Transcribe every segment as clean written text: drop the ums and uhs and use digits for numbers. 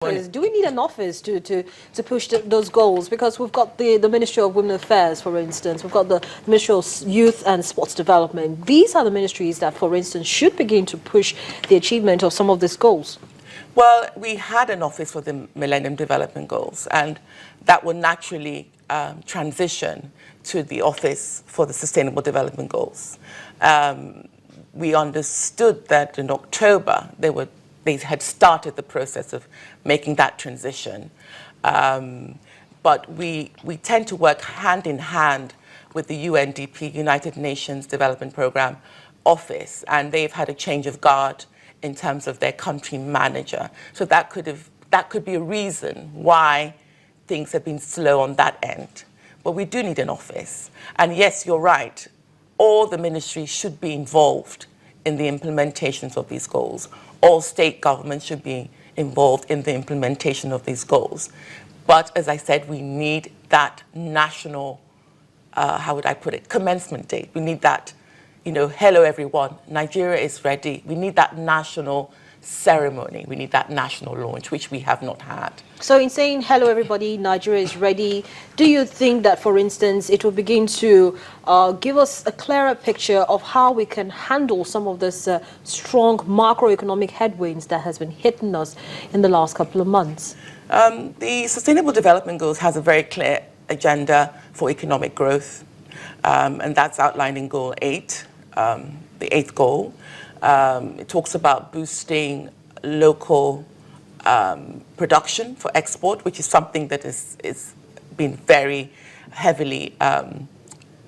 Do we need an office to push those goals? Because we've got the Ministry of Women Affairs, for instance. We've got the Ministry of Youth and Sports Development. These are the ministries that, for instance, should begin to push the achievement of some of these goals. Well, we had an office for the Millennium Development Goals, and that will naturally transition to the Office for the Sustainable Development Goals. We understood that in October they had started the process of making that transition. But we tend to work hand in hand with the UNDP, United Nations Development Programme Office, and they've had a change of guard in terms of their country manager. So that could be a reason why things have been slow on that end. But we do need an office. And yes, you're right, all the ministries should be involved in the implementations of these goals. All state governments should be involved in the implementation of these goals. But as I said, we need that national, how would I put it, commencement date. We need that, hello everyone, Nigeria is ready. We need that national ceremony. We need that national launch, which we have not had. So in saying, hello everybody, Nigeria is ready, do you think that, for instance, it will begin to give us a clearer picture of how we can handle some of this strong macroeconomic headwinds that has been hitting us in the last couple of months? The Sustainable Development Goals has a very clear agenda for economic growth, and that's outlined in Goal 8, the 8th goal. It talks about boosting local production for export, which is something that is been very heavily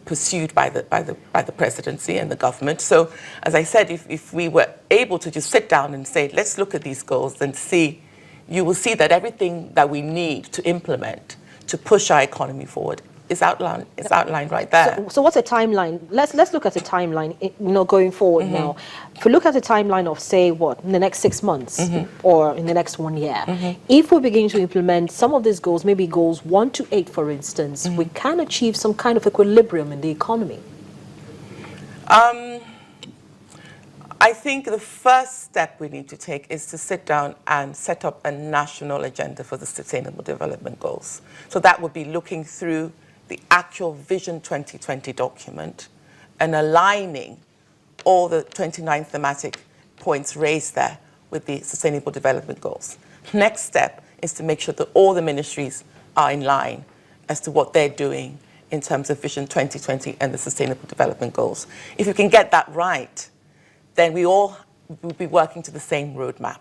pursued by the presidency and the government. So, as I said, if we were able to just sit down and say, let's look at these goals and see, you will see that everything that we need to implement to push our economy forward is outlined right there. So what's a timeline? Let's look at a timeline, going forward now. If we look at a timeline of, say, what, in the next 6 months or in the next 1 year, if we begin to implement some of these goals, maybe goals 1 to 8, for instance, we can achieve some kind of equilibrium in the economy. I think the first step we need to take is to sit down and set up a national agenda for the Sustainable Development Goals. So that would be looking through the actual Vision 2020 document and aligning all the 29 thematic points raised there with the Sustainable Development Goals. Next step is to make sure that all the ministries are in line as to what they're doing in terms of Vision 2020 and the Sustainable Development Goals. If you can get that right, then we all will be working to the same roadmap.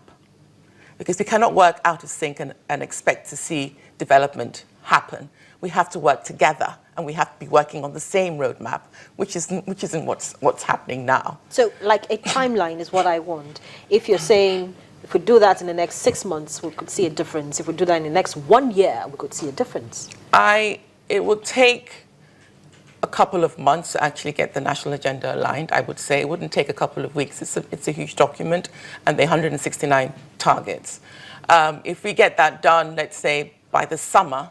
Because we cannot work out of sync and expect to see development happen. We have to work together, and we have to be working on the same roadmap, which isn't what's happening now. So, like a timeline is what I want. If you're saying, if we do that in the next 6 months, we could see a difference. If we do that in the next 1 year, we could see a difference. It would take a couple of months to actually get the national agenda aligned, I would say. It wouldn't take a couple of weeks. It's a huge document, and there are 169 targets. If we get that done, let's say, by the summer,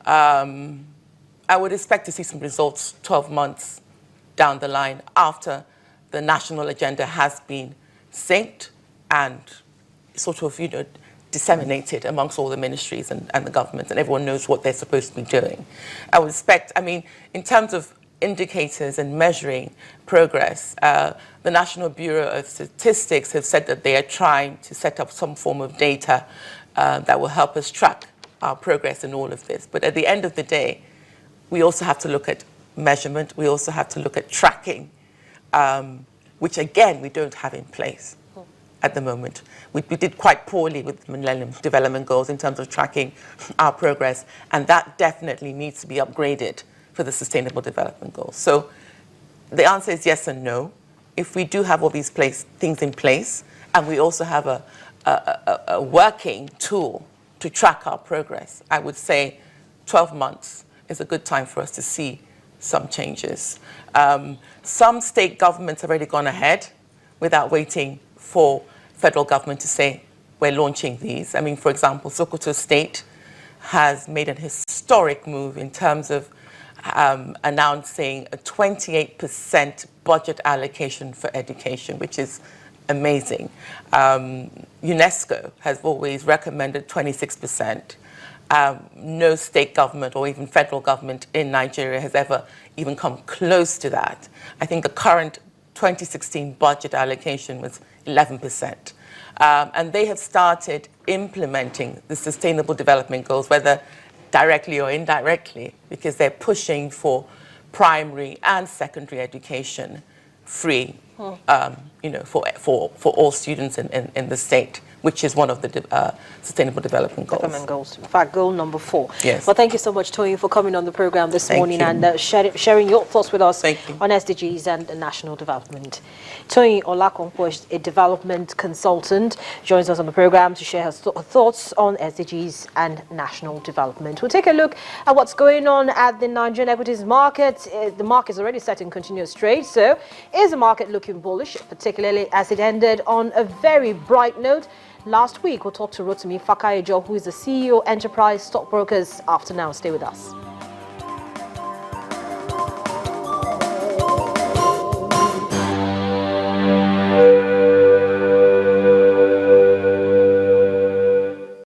I would expect to see some results 12 months down the line after the national agenda has been synced and sort of, disseminated amongst all the ministries and the governments, and everyone knows what they're supposed to be doing. I would expect, in terms of indicators and measuring progress, the National Bureau of Statistics have said that they are trying to set up some form of data that will help us track our progress in all of this. But at the end of the day, we also have to look at measurement. We also have to look at tracking, which again, we don't have in place at the moment. We did quite poorly with the Millennium Development Goals in terms of tracking our progress, and that definitely needs to be upgraded for the Sustainable Development Goals. So the answer is yes and no. If we do have all these things in place, and we also have a working tool to track our progress, I would say 12 months is a good time for us to see some changes. Some state governments have already gone ahead without waiting for federal government to say, we're launching these. For example, Sokoto State has made an historic move in terms of announcing a 28% budget allocation for education, which is amazing. UNESCO has always recommended 26%. No state government or even federal government in Nigeria has ever even come close to that. I think the current 2016 budget allocation was 11%. And they have started implementing the Sustainable Development Goals, whether directly or indirectly, because they're pushing for primary and secondary education free, for all students in the state, which is one of the Sustainable Development Goals. In fact, goal number 4. Yes. Well, thank you so much, Toyin, for coming on the program this morning you. and sharing your thoughts with us Thank you. on SDGs and national development. Toyin Olakonkwo is a development consultant, joins us on the program to share her thoughts on SDGs and national development. We'll take a look at what's going on at the Nigerian equities market. The market is already set in continuous trade, so is the market looking bullish, particularly as it ended on a very bright note last week? We'll talk to Rotimi Fakayejo, who is the CEO Enterprise Stockbrokers after now. Stay with us.